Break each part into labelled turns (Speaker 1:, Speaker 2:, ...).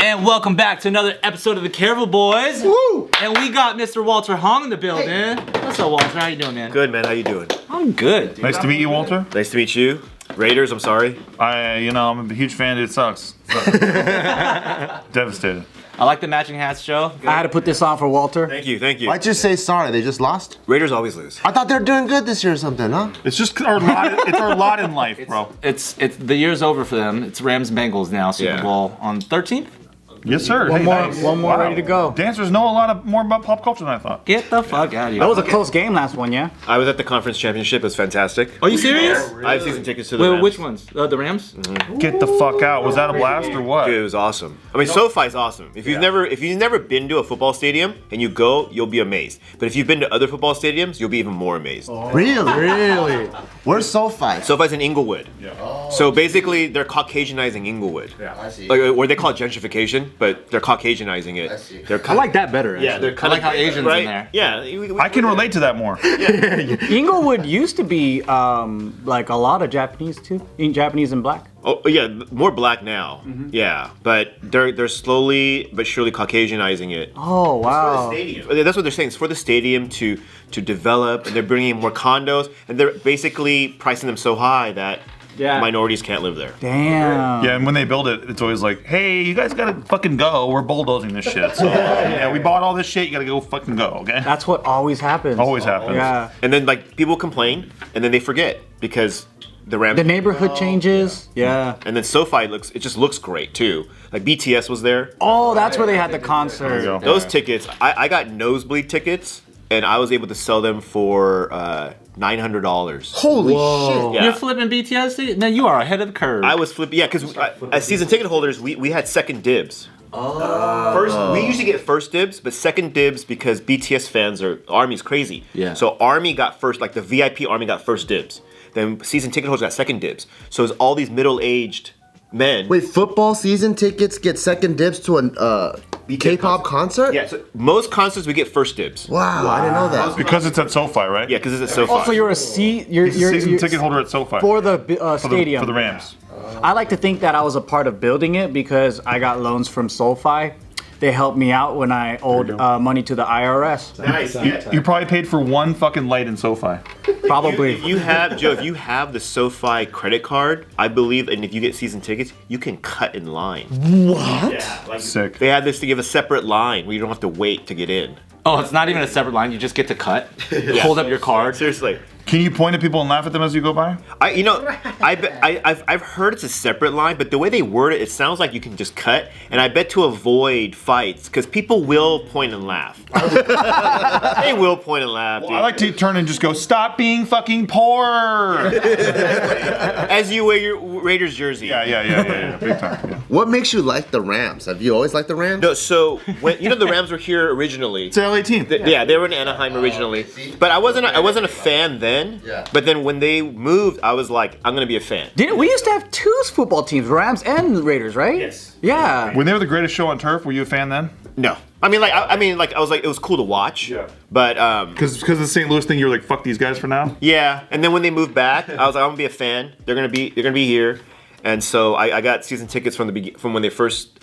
Speaker 1: And welcome back to another episode of the Careful Boys.
Speaker 2: Woo!
Speaker 1: And we got Mr. Walter Hong in the building. Hey. What's up, Walter? How you doing, man?
Speaker 3: Good, man. How you doing?
Speaker 1: I'm good. Dude.
Speaker 4: Nice to meet you, Walter.
Speaker 3: Nice to meet you. Raiders, I'm sorry.
Speaker 4: I'm a huge fan. It sucks. Devastated.
Speaker 1: I like the matching hats, Joe.
Speaker 2: I had to put this on for Walter.
Speaker 3: Thank you, thank you.
Speaker 5: Why'd you say sorry? They just lost?
Speaker 3: Raiders always lose.
Speaker 5: I thought they were doing good this year or something, huh?
Speaker 4: It's just our lot. It's our lot in life, bro.
Speaker 1: It's the year's over for them. It's Rams Bengals now, Super Bowl on 13th.
Speaker 4: Yes, sir.
Speaker 2: One more ready to go.
Speaker 4: Dancers know a lot more about pop culture than I thought.
Speaker 1: Get the fuck out of here.
Speaker 2: That was a close game last one, yeah?
Speaker 3: I was at the conference championship. It was fantastic.
Speaker 1: Are you serious?
Speaker 3: I have season tickets to the
Speaker 1: Wait,
Speaker 3: Rams.
Speaker 1: which ones? The Rams?
Speaker 3: Mm-hmm.
Speaker 4: Get the fuck out. Was that a blast or what?
Speaker 3: Dude, it was awesome. I mean, SoFi's awesome. If you've never been to a football stadium and you go, you'll be amazed. But if you've been to other football stadiums, you'll be even more amazed.
Speaker 5: Oh. Really? Where's SoFi?
Speaker 3: SoFi's in Inglewood. Yeah. So basically, they're Caucasianizing Inglewood.
Speaker 5: Yeah, I see.
Speaker 3: Like, or they call it gentrification, but they're Caucasianizing it.
Speaker 5: I see.
Speaker 3: They're
Speaker 2: I like that better, actually.
Speaker 3: Yeah, they're
Speaker 1: I like how Asians
Speaker 3: right?
Speaker 1: in there.
Speaker 3: Yeah.
Speaker 4: I can relate to that more.
Speaker 2: Inglewood used to be like a lot of Japanese, too. Japanese and black.
Speaker 3: Oh yeah, more black now. Mm-hmm. Yeah, but they're slowly but surely Caucasianizing it.
Speaker 2: Oh, wow.
Speaker 3: That's what they're saying. It's for the stadium to develop, and they're bringing in more condos, and they're basically pricing them so high that minorities can't live there.
Speaker 2: Damn.
Speaker 4: Yeah, and when they build it, it's always like, hey, you guys gotta fucking go. We're bulldozing this shit. So, yeah, we bought all this shit. You gotta go fucking go, okay?
Speaker 2: That's what always happens.
Speaker 4: Always happens.
Speaker 2: Yeah.
Speaker 3: And then like people complain, and then they forget because the Rams.
Speaker 2: The neighborhood changes. Yeah.
Speaker 3: And then SoFi it just looks great too. Like BTS was there.
Speaker 2: Oh, that's where they had the concert.
Speaker 4: There you go.
Speaker 3: Those tickets, I got nosebleed tickets, and I was able to sell them for $900.
Speaker 5: Holy shit.
Speaker 3: Yeah.
Speaker 1: You're flipping BTS? Now you are ahead of the curve.
Speaker 3: I was flipping, yeah, because as season ticket holders, we had second dibs. We usually get first dibs, but second dibs because BTS fans Army's crazy.
Speaker 1: Yeah.
Speaker 3: So Army got first, like the VIP Army got first dibs. Then season ticket holders got second dibs. So it's all these middle-aged men.
Speaker 5: Wait, football season tickets get second dibs to a K-pop concert?
Speaker 3: Yeah, so most concerts we get first dibs.
Speaker 5: Wow, I didn't know that.
Speaker 4: Because it's at SoFi, right?
Speaker 3: Yeah, because it's at SoFi.
Speaker 2: Also, you're a
Speaker 4: Season ticket holder at SoFi.
Speaker 2: for the stadium.
Speaker 4: For the Rams.
Speaker 2: I like to think that I was a part of building it because I got loans from SoFi. They helped me out when I owed money to the IRS.
Speaker 3: Nice.
Speaker 4: You probably paid for one fucking light in SoFi.
Speaker 2: Probably.
Speaker 3: If you have the SoFi credit card, I believe, and if you get season tickets, you can cut in line.
Speaker 5: What?
Speaker 3: Yeah, like
Speaker 4: Sick.
Speaker 3: they had this to give a separate line where you don't have to wait to get in.
Speaker 1: Oh, it's not even a separate line. You just get to cut. Hold up your card.
Speaker 3: Seriously.
Speaker 4: Can you point at people and laugh at them as you go by?
Speaker 3: I've heard it's a separate line, but the way they word it, it sounds like you can just cut. And I bet to avoid fights, because people will point and laugh. They will point and laugh.
Speaker 4: I like to turn and just go, stop being fucking poor.
Speaker 3: As you wear your Raiders jersey.
Speaker 4: Yeah. Big time. Yeah.
Speaker 5: What makes you like the Rams? Have you always liked the Rams?
Speaker 3: No, so when the Rams were here originally.
Speaker 4: It's LA team.
Speaker 3: They were in Anaheim originally, but I wasn't a fan then.
Speaker 5: Yeah.
Speaker 3: But then when they moved, I was like, I'm gonna be a fan.
Speaker 2: We used to have two football teams, Rams and Raiders, right?
Speaker 3: Yes.
Speaker 2: Yeah.
Speaker 4: When they were the greatest show on turf, were you a fan then?
Speaker 3: No, I mean I was like it was cool to watch. Yeah. But
Speaker 4: Because of the St. Louis thing, you were like, fuck these guys for now?
Speaker 3: yeah, and then when they moved back, I was like, I'm gonna be a fan. They're gonna be here. And so I got season tickets from when they first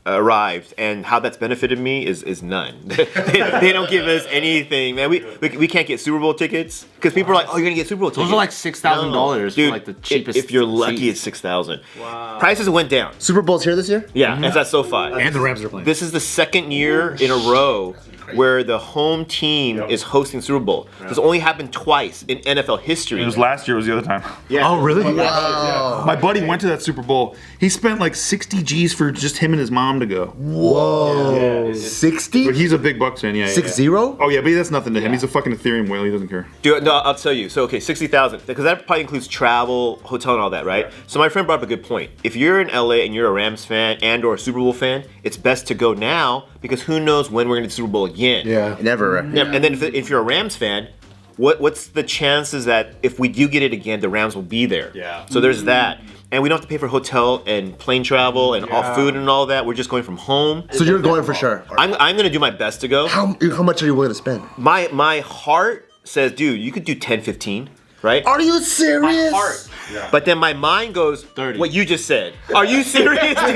Speaker 3: arrived, and how that's benefited me is none. they don't give us anything, man. We can't get Super Bowl tickets because people are like, oh, you're gonna get Super Bowl tickets.
Speaker 1: Those are like $6,000 for
Speaker 3: Dude,
Speaker 1: like the cheapest.
Speaker 3: If you're lucky,
Speaker 1: seats.
Speaker 3: it's $6,000. Wow. Prices went down.
Speaker 5: Super Bowl's here this year?
Speaker 3: Yeah, it's at SoFi.
Speaker 6: And the Rams are playing.
Speaker 3: This is the second year in a row where the home team is hosting Super Bowl. This only happened twice in NFL history.
Speaker 4: It was last year, it was the other time.
Speaker 3: Yeah.
Speaker 6: Oh, really?
Speaker 5: Wow.
Speaker 4: My buddy went to that Super Bowl. He spent like 60 G's for just him and his mom to go.
Speaker 5: Whoa. 60?
Speaker 4: But he's a big Bucks fan, yeah.
Speaker 5: 6-0?
Speaker 4: Oh yeah, but that's nothing to him. He's a fucking Ethereum whale. He doesn't care.
Speaker 3: Dude, no, I'll tell you. So, okay, 60,000, because that probably includes travel, hotel, and all that, right? So my friend brought up a good point. If you're in LA and you're a Rams fan and or a Super Bowl fan, it's best to go now because who knows when we're going to Super Bowl again.
Speaker 5: Yeah. Never.
Speaker 3: Yeah, and then if you're a Rams fan, what's the chances that if we do get it again, the Rams will be there? Yeah. So there's that. And we don't have to pay for hotel and plane travel and all food and all that. We're just going from home.
Speaker 5: So you're going for sure.
Speaker 3: I'm going to do my best to go.
Speaker 5: How much are you willing to spend?
Speaker 3: My heart says, dude, you could do 10, 15, right?
Speaker 5: Are you serious?
Speaker 3: My heart. But then my mind goes,
Speaker 1: 30.
Speaker 3: what you just said. Are you serious, dude?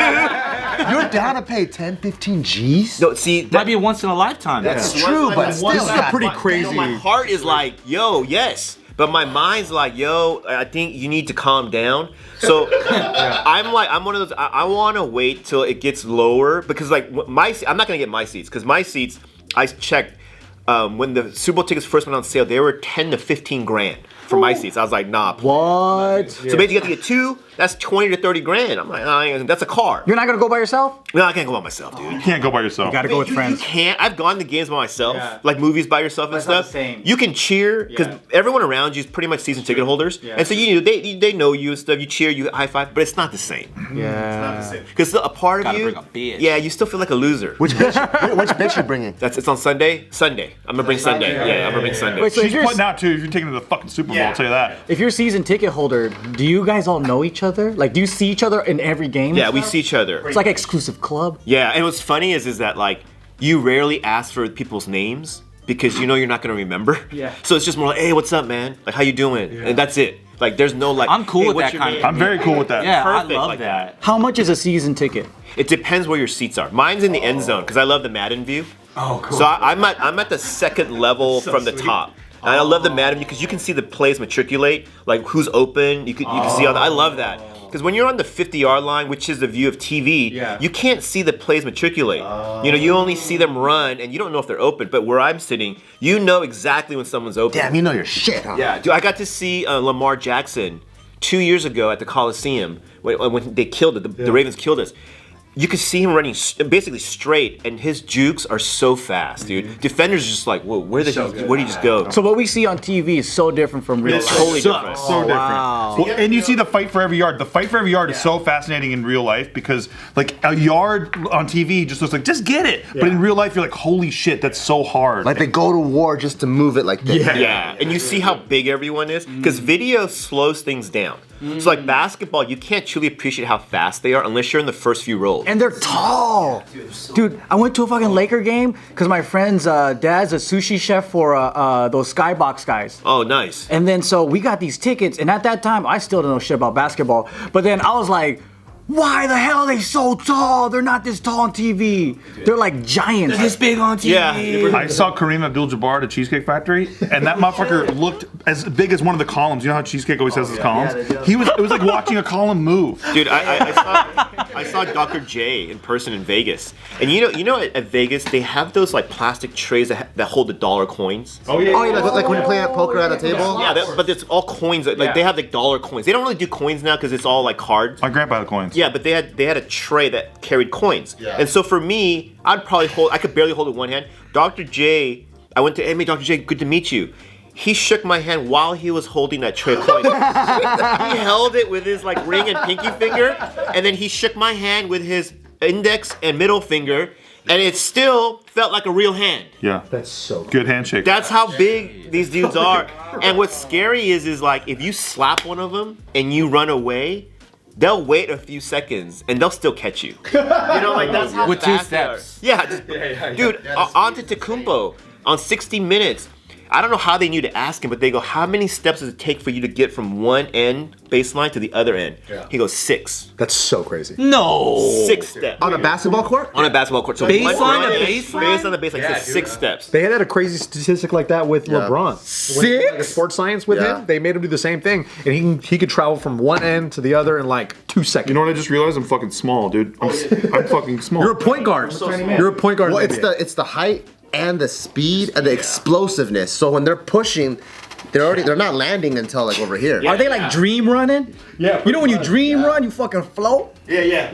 Speaker 5: You're down to pay 10, 15 G's?
Speaker 3: No, see,
Speaker 1: Might be a once in a lifetime.
Speaker 5: That's true, but still,
Speaker 2: This is a pretty
Speaker 3: my
Speaker 2: crazy.
Speaker 3: heart is like, yo, yes. But my mind's like, yo, I think you need to calm down. So I'm one of those, I want to wait till it gets lower because like I'm not going to get my seats because my seats, I checked when the Super Bowl tickets first went on sale, they were 10 to 15 grand for my seats. I was like, nah.
Speaker 2: What?
Speaker 3: So basically you have to get two, that's 20 to 30 grand. I'm like, that's a car.
Speaker 2: You're not gonna go by yourself?
Speaker 3: No, I can't go by myself, dude.
Speaker 4: You can't go by yourself.
Speaker 2: You gotta go with
Speaker 3: You
Speaker 2: friends.
Speaker 3: can't. I've gone to games by myself, like movies by yourself and
Speaker 2: it's not
Speaker 3: stuff.
Speaker 2: the same.
Speaker 3: You can cheer because everyone around you is pretty much season ticket holders, and so they know you and stuff. You cheer, you high five, but it's not the same.
Speaker 2: Yeah.
Speaker 3: Because a part of
Speaker 1: Gotta
Speaker 3: you,
Speaker 1: bring a bitch.
Speaker 3: yeah, you still feel like a loser.
Speaker 5: Which bitch you bringing?
Speaker 3: It's on Sunday. Sunday. I'm gonna bring Sunday. Yeah, I'm gonna bring Sunday.
Speaker 2: Wait, so if
Speaker 4: She's
Speaker 2: you're,
Speaker 4: putting out too. If you're taking it to the fucking Super Bowl, I'll tell you that.
Speaker 2: if you're a season ticket holder, do you guys all know each other? Like, do you see each other in every game?
Speaker 3: Yeah, we see each other.
Speaker 2: It's like an exclusive club.
Speaker 3: Yeah, and what's funny is that like you rarely ask for people's names because you know you're not gonna remember.
Speaker 2: Yeah.
Speaker 3: So it's just more like, hey, what's up, man? Like, how you doing? And that's it. Like, there's no like.
Speaker 1: I'm cool
Speaker 3: hey,
Speaker 1: with
Speaker 3: what's
Speaker 1: that
Speaker 3: your
Speaker 1: kind
Speaker 3: name?
Speaker 1: of-
Speaker 4: I'm very cool with that.
Speaker 1: Yeah,
Speaker 3: Perfect
Speaker 1: I love
Speaker 3: like
Speaker 1: that.
Speaker 2: How much is a season ticket?
Speaker 3: It depends where your seats are. Mine's in the end zone because I love the Madden view.
Speaker 2: Oh, cool.
Speaker 3: So I'm at the second level from the top. And I love the Madden view because you can see the plays matriculate, like who's open. You can see all that. I love that. Because when you're on the 50-yard line, which is the view of TV, you can't see the plays matriculate. You only see them run, and you don't know if they're open. But where I'm sitting, you know exactly when someone's open.
Speaker 5: Damn, you know your shit, huh?
Speaker 3: Yeah, dude, I got to see Lamar Jackson 2 years ago at the Coliseum when they killed it. The Ravens killed us. You could see him running basically straight, and his jukes are so fast, dude. Defenders are just like, whoa, where did he just go?
Speaker 2: So what we see on TV is so different from real life.
Speaker 3: Totally different.
Speaker 4: So different. Well, and you see the fight for every yard. The fight for every yard is so fascinating in real life because like a yard on TV just looks like just get it, but in real life you're like, holy shit, that's so hard.
Speaker 5: Like they go to war just to move it like this.
Speaker 3: Yeah, and you see how big everyone is because video slows things down. So like basketball, you can't truly appreciate how fast they are unless you're in the first few rolls.
Speaker 2: And they're tall. Dude, I went to a fucking Laker game because my friend's dad's a sushi chef for those Skybox guys.
Speaker 3: Oh, nice.
Speaker 2: And then so we got these tickets, and at that time I still don't know shit about basketball. But then I was like, why the hell are they so tall? They're not this tall on TV. They're like giants.
Speaker 1: This big on TV.
Speaker 3: Yeah.
Speaker 4: I saw Kareem Abdul-Jabbar at a Cheesecake Factory, and that motherfucker looked as big as one of the columns. You know how Cheesecake always has his columns? It was like watching a column move.
Speaker 3: Dude, I saw Dr. J in person in Vegas, and you know at Vegas they have those like plastic trays that hold the dollar coins.
Speaker 5: Oh yeah, like when you play at poker at a table.
Speaker 3: Yeah, but it's all coins. Like they have like dollar coins. They don't really do coins now because it's all like cards.
Speaker 4: My grandpa had coins.
Speaker 3: Yeah, but they had a tray that carried coins. Yeah. And so for me, I could barely hold it in one hand. Dr. J, I went to, hey, Dr. J, good to meet you. He shook my hand while he was holding that tray of coins. He held it with his like ring and pinky finger, and then he shook my hand with his index and middle finger, and it still felt like a real hand.
Speaker 4: Yeah.
Speaker 5: That's so
Speaker 4: Good handshake.
Speaker 3: That's how big these dudes are. And what's scary is like if you slap one of them and you run away, they'll wait a few seconds and they'll still catch you. You know, like that's how
Speaker 1: With 2
Speaker 3: fast they are.
Speaker 1: steps.
Speaker 3: Yeah, dude. On to Tecumpo on 60 Minutes. I don't know how they knew to ask him, but they go, how many steps does it take for you to get from one end baseline to the other end? Yeah. He goes, 6.
Speaker 5: That's so crazy.
Speaker 1: No.
Speaker 3: 6 steps.
Speaker 5: On a basketball court?
Speaker 3: On a basketball court. So
Speaker 1: Baseline
Speaker 3: one
Speaker 1: to
Speaker 3: run,
Speaker 1: baseline?
Speaker 3: Based on the baseline, so 6 steps.
Speaker 6: They had a crazy statistic like that with LeBron. When, like, a sports science with
Speaker 5: Yeah.
Speaker 6: him, they made him do the same thing, and he could travel from one end to the other in like 2 seconds.
Speaker 4: You know what I just realized? I'm fucking small, dude. I'm fucking small.
Speaker 6: You're a point guard. You're a point guard.
Speaker 5: Well,
Speaker 6: in the NBA.
Speaker 5: it's the height and the speed and the explosiveness. So when they're pushing, they're not landing until like over here.
Speaker 2: Are they like dream running? Yeah. You know when you dream run, you fucking float?
Speaker 3: Yeah.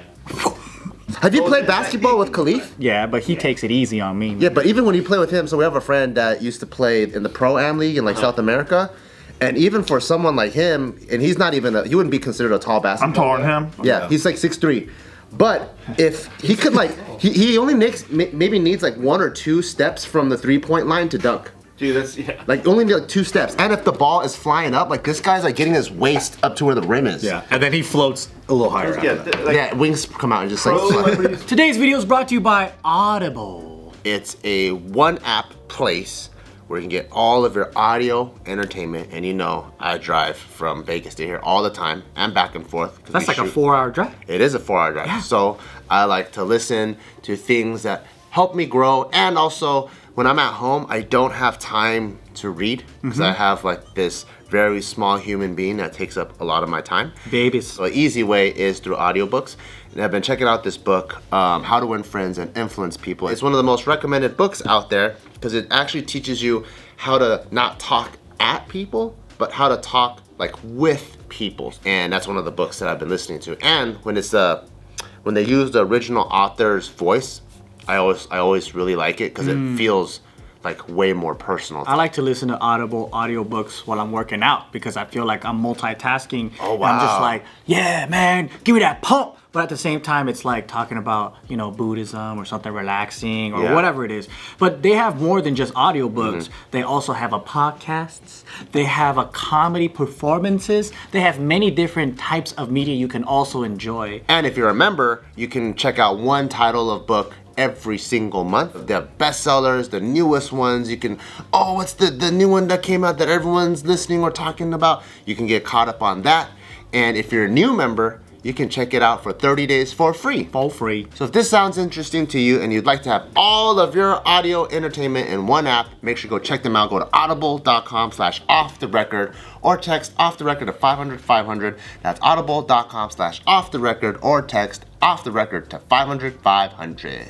Speaker 5: Have you played basketball with Khalif?
Speaker 2: Yeah, but he takes it easy on me.
Speaker 5: Yeah, but even when you play with him, so we have a friend that used to play in the Pro-Am League in like South America. And even for someone like him, and he's not even he wouldn't be considered a tall basketball.
Speaker 4: I'm taller than him.
Speaker 5: Yeah, he's like 6'3". But if he could like, he only maybe needs like 1 or 2 steps from the 3-point line to dunk.
Speaker 3: Dude, that's, yeah.
Speaker 5: Like only like 2 steps. And if the ball is flying up, like this guy's like getting his waist up to where the rim is.
Speaker 6: Yeah, and then he floats a little higher. after that.
Speaker 5: Yeah, wings come out and just like fly.
Speaker 2: Today's video is brought to you by Audible.
Speaker 5: It's a one app place where you can get all of your audio entertainment. And you know, I drive from Vegas to here all the time and back and forth.
Speaker 2: That's like a 4-hour drive.
Speaker 5: It is a 4-hour drive.
Speaker 2: Yeah.
Speaker 5: So I like to listen to things that help me grow. And also, when I'm at home, I don't have time to read because I have like this very small human being that takes up a lot of my time.
Speaker 2: Babies.
Speaker 5: So an easy way is through audiobooks. And I've been checking out this book, How to Win Friends and Influence People. It's one of the most recommended books out there because it actually teaches you how to not talk at people, but how to talk like with people. And that's one of the books that I've been listening to. And when they use the original author's voice, I always really like it because it feels like way more personal.
Speaker 2: I like to listen to Audible audiobooks while I'm working out because I feel like I'm multitasking.
Speaker 5: Oh,
Speaker 2: And I'm just
Speaker 5: wow.
Speaker 2: like, yeah, man, give me that pump. But at the same time, it's like talking about, you know, Buddhism or something relaxing or
Speaker 5: Yeah.
Speaker 2: whatever it is. But they have more than just audiobooks. They also have a podcasts. They have a comedy performances. They have many different types of media you can also enjoy.
Speaker 5: And if you're a member, you can check out one title of book every single month. They have bestsellers, the newest ones. You can, what's the new one that came out that everyone's listening or talking about? You can get caught up on that. And if you're a new member, you can check it out for 30 days for free.
Speaker 2: For free.
Speaker 5: So if this sounds interesting to you and you'd like to have all of your audio entertainment in one app, make sure you go check them out. Go to audible.com/offtherecord or text off the record to 500-500. That's audible.com/offtherecord or text off the record to 500-500.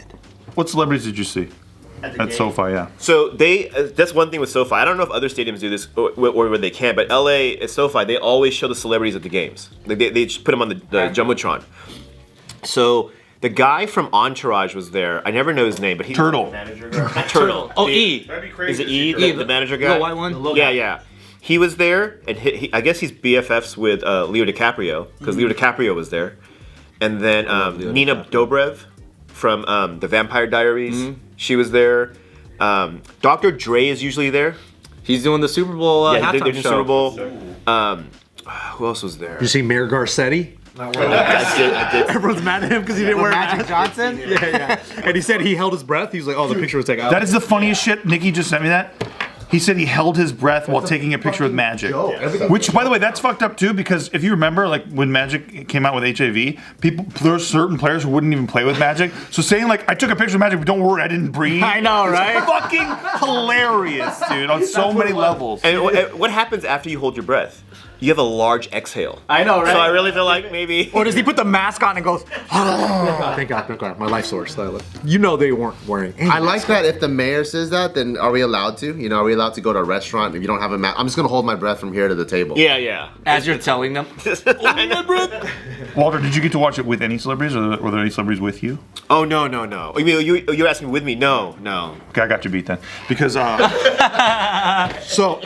Speaker 4: What celebrities did you see at SoFi? Yeah.
Speaker 3: So that's one thing with SoFi. I don't know if other stadiums do this or where they can, but LA at SoFi, they always show the celebrities at the games. Like they just put them on the Jumbotron. So the guy from Entourage was there. I never know his name, but he's
Speaker 4: Turtle.
Speaker 3: the manager guy. Turtle.
Speaker 1: Oh, E.
Speaker 3: Is it E? The manager guy?
Speaker 1: The white one?
Speaker 3: Yeah. He was there, and I guess he's BFFs with Leo DiCaprio, because Leo DiCaprio was there. And then Nina Dobrev from The Vampire Diaries, she was there. Dr. Dre is usually there.
Speaker 1: He's doing the Super Bowl
Speaker 3: Yeah,
Speaker 1: halftime
Speaker 3: they're doing
Speaker 1: show.
Speaker 3: Super Bowl. Who else was there?
Speaker 6: Did you see Mayor Garcetti?
Speaker 3: I did.
Speaker 6: Everyone's mad at him because he didn't wear a
Speaker 5: Magic
Speaker 6: mask.
Speaker 5: Johnson?
Speaker 6: Yeah. And he said he held his breath. He was like, oh, the picture was taken out.
Speaker 4: That is the funniest shit. Nikki just sent me that. He said he held his breath while taking a picture with Magic. Which, by the way, that's fucked up too, because if you remember, like when Magic came out with HIV, there's certain players who wouldn't even play with Magic. So saying like, I took a picture of Magic, but don't worry, I didn't breathe.
Speaker 2: I know,
Speaker 4: is
Speaker 2: right?
Speaker 4: Fucking hilarious, dude, on so many levels.
Speaker 3: And what happens after you hold your breath? You have a large exhale.
Speaker 2: I know, right?
Speaker 3: So I really feel like maybe.
Speaker 2: Or does he put the mask on and goes,
Speaker 6: Thank God. My life source. You know they weren't wearing any
Speaker 5: I like that if the mayor says that, then are we allowed to? You know, are we allowed to go to a restaurant if you don't have a mask? I'm just going to hold my breath from here to the table.
Speaker 3: Yeah.
Speaker 1: As you're telling them.
Speaker 4: Walter, did you get to watch it with any celebrities, or were there any celebrities with you?
Speaker 3: Oh no. You mean you're asking with me? No.
Speaker 4: Okay, I got you beat then. Because, so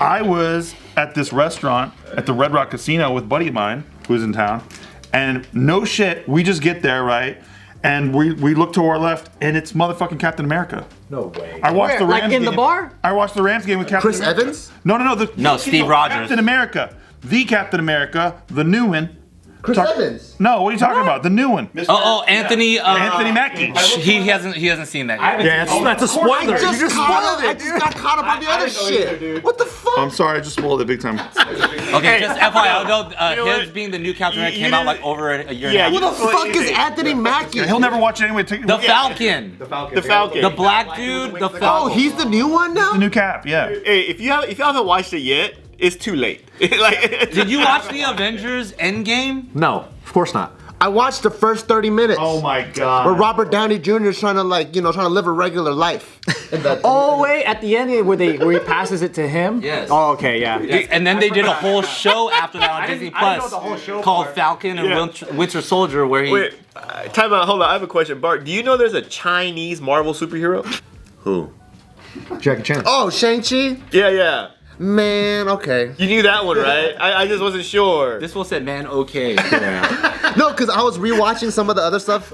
Speaker 4: I was at this restaurant at the Red Rock Casino with a buddy of mine who's in town. And no shit, we just get there, right? And we look to our left, and it's motherfucking Captain America.
Speaker 6: No way.
Speaker 4: I watched the
Speaker 2: Where?
Speaker 4: Rams
Speaker 2: Like in
Speaker 4: game.
Speaker 2: the bar?
Speaker 4: I watched the Rams game with Captain
Speaker 5: Chris
Speaker 4: America.
Speaker 5: Evans?
Speaker 4: No,
Speaker 1: No, Steve Rogers.
Speaker 4: Captain America. The Captain America. The new one.
Speaker 5: Chris Evans?
Speaker 4: No, what are you talking about? The new one.
Speaker 1: Anthony.
Speaker 4: Anthony Mackie.
Speaker 1: He hasn't seen that yet.
Speaker 6: Yeah, that's a spoiler.
Speaker 5: I just got caught up on the other shit. What the fuck?
Speaker 4: I'm sorry, I just spoiled it big time.
Speaker 1: Okay, just FYI, though,
Speaker 3: know
Speaker 1: his
Speaker 3: what?
Speaker 1: being the new Captain America
Speaker 3: You
Speaker 1: came out
Speaker 3: didn't-
Speaker 1: like over a year
Speaker 3: Yeah,
Speaker 1: and a
Speaker 5: Who
Speaker 1: half.
Speaker 5: the fuck is Anthony Mackie?
Speaker 4: He'll never watch it anyway.
Speaker 1: The Falcon.
Speaker 3: The Falcon.
Speaker 1: The black dude, the
Speaker 5: Oh,
Speaker 1: Falcon.
Speaker 5: he's the new one now?
Speaker 4: The new Cap, yeah.
Speaker 3: Hey, if you haven't watched it yet, it's too late.
Speaker 1: Did you watch the Avengers Endgame?
Speaker 6: No, of course not.
Speaker 5: I watched the first 30 minutes.
Speaker 4: Oh my god.
Speaker 5: Where Robert Downey Jr. is trying to trying to live a regular life.
Speaker 2: oh, wait, at the end where he passes it to him?
Speaker 1: Yes.
Speaker 2: Oh, okay, yeah.
Speaker 1: Yes, and then they did a whole show after that on Disney
Speaker 2: I didn't know
Speaker 1: Plus
Speaker 2: the whole show
Speaker 1: called
Speaker 2: part.
Speaker 1: Falcon and Winter Soldier, where he.
Speaker 3: Wait, time out. Hold on. I have a question, Bart. Do you know there's a Chinese Marvel superhero?
Speaker 5: Who?
Speaker 6: Jackie Chan.
Speaker 5: Oh, Shang-Chi?
Speaker 3: Yeah.
Speaker 5: Man, okay.
Speaker 3: You knew that one, right? I just wasn't sure.
Speaker 1: This one said, "Man, okay."
Speaker 5: No, because I was rewatching some of the other stuff.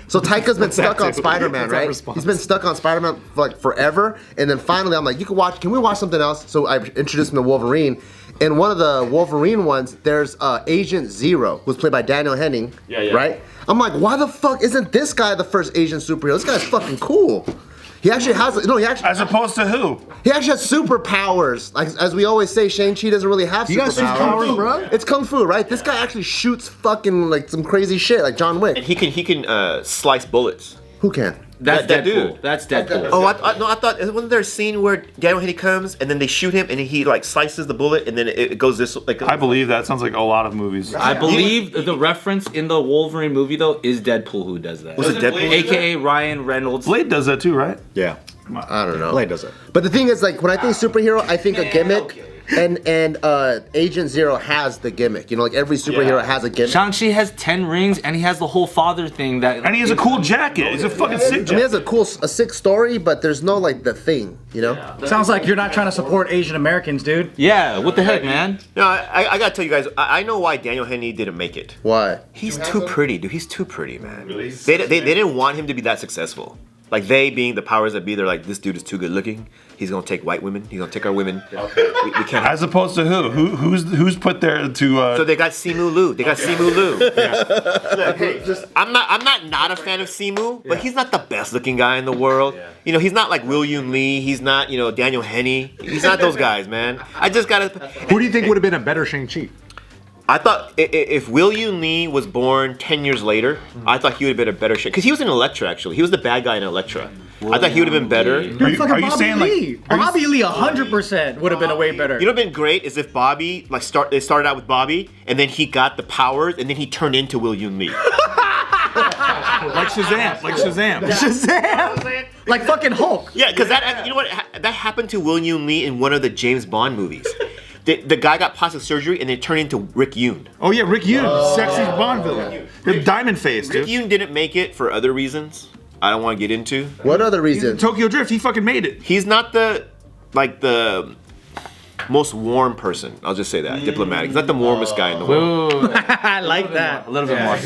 Speaker 5: So Taika's been stuck on
Speaker 6: too?
Speaker 5: Spider-Man,
Speaker 6: What's that
Speaker 5: right?
Speaker 6: response?
Speaker 5: He's been stuck on Spider-Man for like forever. And then finally I'm like, can we watch something else? So I introduced him to Wolverine. In one of the Wolverine ones, there's Agent Zero, who's played by Daniel Henning,
Speaker 3: Yeah.
Speaker 5: right? I'm like, why the fuck isn't this guy the first Asian superhero? This guy's fucking cool. He actually has no. He actually
Speaker 4: As opposed to who?
Speaker 5: He actually has superpowers. Like as we always say, Shang-Chi doesn't really have
Speaker 6: got
Speaker 5: superpowers.
Speaker 6: superpowers, bro?
Speaker 5: It's kung fu, right? This guy actually shoots fucking like some crazy shit, like John Wick.
Speaker 3: And he can slice bullets.
Speaker 5: Who can?
Speaker 1: That's
Speaker 3: That
Speaker 1: Deadpool.
Speaker 3: dude.
Speaker 1: That's Deadpool.
Speaker 3: Oh, I thought wasn't there a scene where Daniel Henney comes and then they shoot him and he like slices the bullet and then it goes this like.
Speaker 4: I believe that sounds like a lot of movies.
Speaker 1: I believe the reference in the Wolverine movie though is Deadpool who does that.
Speaker 3: Was it Deadpool?
Speaker 1: AKA Ryan Reynolds.
Speaker 4: Blade does that too, right?
Speaker 6: Yeah.
Speaker 5: I don't know.
Speaker 6: Blade does it.
Speaker 5: But the thing is, like, when I think superhero, I think a gimmick, and Agent Zero has the gimmick. You know, like every superhero has a gimmick.
Speaker 1: Shang-Chi has 10 rings and he has the whole father thing that.
Speaker 4: And he has a cool jacket. He's a fucking sick
Speaker 5: I mean, he
Speaker 4: jacket.
Speaker 5: has a sick story, but there's no like the thing. You know.
Speaker 2: Sounds like you're not trying to support Asian Americans, dude.
Speaker 1: Yeah, what the heck, man?
Speaker 3: No, I gotta tell you guys, I know why Daniel Henney didn't make it.
Speaker 5: Why?
Speaker 3: He's too pretty, dude. He's too pretty, man. They didn't want him to be that successful. Like they being the powers that be, they're like, this dude is too good looking. He's gonna take white women. He's gonna take our women. We can't.
Speaker 4: As opposed to who? Who's put there to?
Speaker 3: So they got Simu Liu. They got Simu Liu. Look, I'm not a fan of Simu, but he's not the best looking guy in the world. You know, he's not like William Lee. He's not Daniel Henney. He's not those guys, man. I just gotta.
Speaker 6: Who do you think would have been a better Shang-Chi?
Speaker 3: I thought if William Lee was born 10 years later, I thought he would have been a better shit. Because he was in Elektra, actually. He was the bad guy in Elektra. I thought he would have been better.
Speaker 4: Are you saying like?
Speaker 2: Bobby Lee 100% would have been a way better.
Speaker 3: You know what would have been great is if Bobby, they started out with Bobby, and then he got the powers, and then he turned into William Lee.
Speaker 4: Like Shazam. Like Shazam.
Speaker 2: Shazam! Like fucking Hulk.
Speaker 3: Yeah, because you know what? That happened to William Lee in one of the James Bond movies. The guy got plastic surgery and then turned into Rick Yoon.
Speaker 4: Oh yeah, Rick Yoon, sexy Bond villain. The diamond face,
Speaker 3: Rick
Speaker 4: dude.
Speaker 3: Yoon didn't make it for other reasons I don't want to get into.
Speaker 5: What other reason?
Speaker 4: Tokyo Drift, he fucking made it.
Speaker 3: He's not the most warm person. I'll just say that. Diplomatic. He's not the warmest guy in the world.
Speaker 2: I like that.
Speaker 1: A little bit more.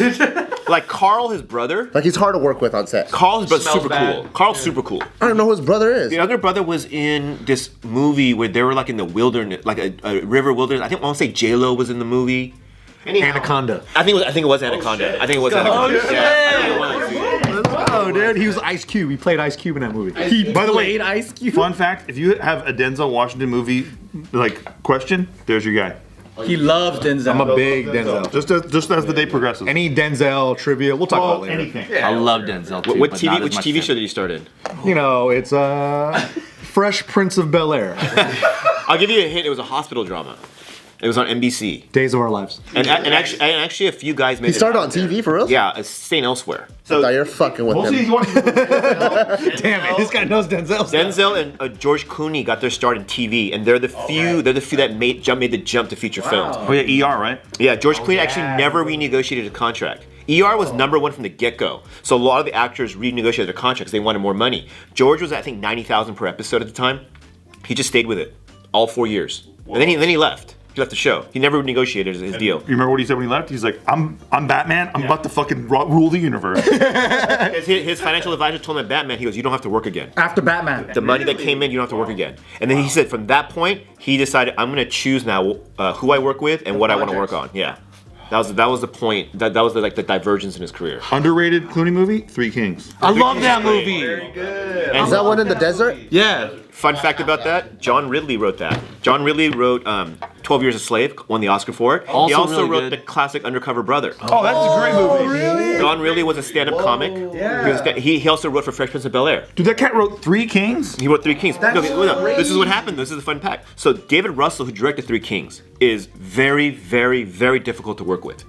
Speaker 3: Like Carl, his brother.
Speaker 5: Like he's hard to work with on set.
Speaker 3: Carl's brother's
Speaker 1: Smells
Speaker 3: super
Speaker 1: bad.
Speaker 3: cool. Carl's super cool.
Speaker 5: I don't know who his brother is.
Speaker 3: The other brother was in this movie where they were like in the wilderness, like a river wilderness. I want to say J-Lo was in the movie.
Speaker 6: Anaconda.
Speaker 3: I think it was Anaconda. I think it was Anaconda.
Speaker 6: Oh, dude, he was Ice Cube. He played Ice Cube in that movie.
Speaker 4: By the way,
Speaker 2: Ice Cube.
Speaker 4: fun fact: if you have a Denzel Washington movie like question, there's your guy.
Speaker 2: He loves Denzel.
Speaker 6: I'm a big Denzel.
Speaker 4: Just as the day progresses.
Speaker 6: Any Denzel trivia, we'll talk about it later.
Speaker 4: anything.
Speaker 1: I love Denzel too.
Speaker 3: Which
Speaker 1: but not as
Speaker 3: TV
Speaker 1: much
Speaker 3: show
Speaker 1: fan.
Speaker 3: did you start in?
Speaker 6: You know, it's Fresh Prince of Bel-Air.
Speaker 3: I'll give you a hint. It was a hospital drama. It was on NBC.
Speaker 6: Days of Our Lives.
Speaker 3: And actually a few guys made
Speaker 5: He started on TV for real?
Speaker 3: Yeah, it's staying elsewhere.
Speaker 5: I thought you're fucking with him.
Speaker 6: Damn it, this guy knows Denzel.
Speaker 3: Denzel and George Clooney got their start in TV, and they're the few that made the jump to feature films.
Speaker 4: Oh yeah, ER, right?
Speaker 3: Yeah, George Clooney actually never renegotiated a contract. ER was #1 from the get-go, so a lot of the actors renegotiated their contracts. They wanted more money. George was, I think, $90,000 per episode at the time. He just stayed with it all 4 years, and then he left. He left the show. He never negotiated his deal.
Speaker 4: You remember what he said when he left? He's like, I'm Batman. I'm about to fucking rule the universe.
Speaker 3: His financial advisor told him at Batman, he goes, you don't have to work again.
Speaker 2: After Batman.
Speaker 3: The money that came in, you don't have to work again. And then he said, from that point, he decided, I'm going to choose now who I work with and what I want to work on. Yeah. That was the point. That was the divergence in his career.
Speaker 4: Underrated Clooney movie, Three Kings.
Speaker 1: I love that movie.
Speaker 5: Is that one in the desert?
Speaker 1: Yeah.
Speaker 3: Fun fact about that, John Ridley wrote that. John Ridley wrote 12 Years a Slave, won the Oscar for it. He also
Speaker 1: really
Speaker 3: wrote
Speaker 1: good.
Speaker 3: the classic Undercover Brother.
Speaker 4: Oh, that's a great movie.
Speaker 5: Really?
Speaker 3: John Ridley was a stand-up comic. Yeah. He also wrote for Fresh Prince of Bel-Air.
Speaker 4: Dude, that cat wrote Three Kings?
Speaker 3: He wrote Three Kings. No, this is what happened. This is a fun fact. So David Russell, who directed Three Kings, is very, very, very difficult to work with.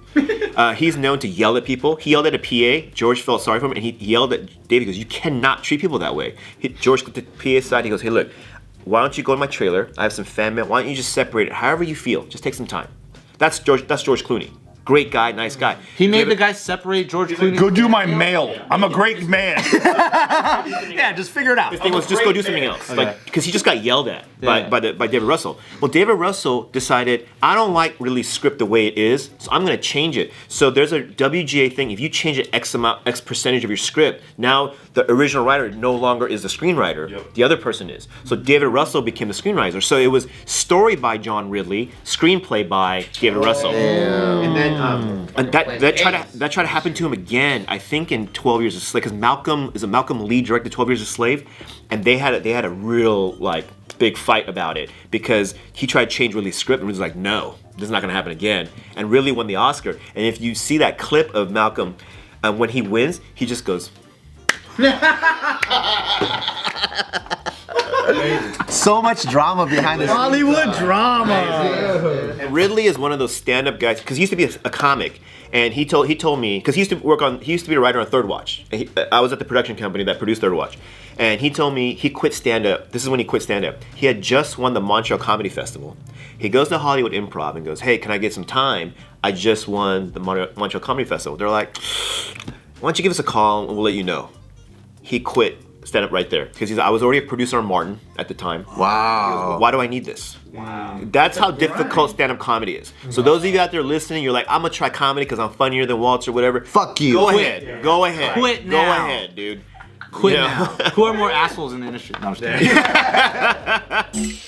Speaker 3: He's known to yell at people. He yelled at a PA. George felt sorry for him, and he yelled at David. He goes, "You cannot treat people that way." George looked at the PA side. He goes, "Hey, look, why don't you go to my trailer? I have some fan mail. Why don't you just separate it however you feel? Just take some time." That's George Clooney. Great guy, nice guy.
Speaker 1: He made the guy separate George Clooney.
Speaker 4: Go do my mail. I'm a great man.
Speaker 6: Yeah, just figure it out.
Speaker 3: His thing was just go do something else, because he just got yelled at by David Russell. Well, David Russell decided, I don't like really script the way it is, so I'm going to change it. So there's a WGA thing. If you change it X percentage of your script, now the original writer no longer is the screenwriter. The other person is. So David Russell became the screenwriter. So it was story by John Ridley, screenplay by David Russell. And then And that tried to happen to him again. I think in 12 Years a Slave, because Malcolm Lee directed 12 Years a Slave, and they had a real like big fight about it because he tried to change Ridley's script and was like, no, this is not going to happen again, and really won the Oscar. And if you see that clip of Malcolm, when he wins, he just goes.
Speaker 5: So much drama behind this.
Speaker 6: Hollywood drama.
Speaker 3: And Ridley is one of those stand-up guys because he used to be a comic, and he told me because he used to be a writer on Third Watch. And I was at the production company that produced Third Watch, and he told me he quit stand-up. This is when he quit stand-up. He had just won the Montreal Comedy Festival. He goes to Hollywood Improv and goes, "Hey, can I get some time? I just won the Montreal Comedy Festival." They're like, "Why don't you give us a call and we'll let you know." He quit stand-up right there because I was already a producer on Martin at the time.
Speaker 5: Wow.
Speaker 3: Goes, why do I need this? Wow. That's how difficult stand-up comedy is. So those of you out there listening, you're like, I'm gonna try comedy because I'm funnier than Waltz or whatever.
Speaker 5: Fuck you.
Speaker 3: Go ahead. Go ahead.
Speaker 1: Quit
Speaker 3: Go
Speaker 1: now.
Speaker 3: ahead, dude.
Speaker 1: Quit now. Who are more assholes in the industry? No, I'm just kidding.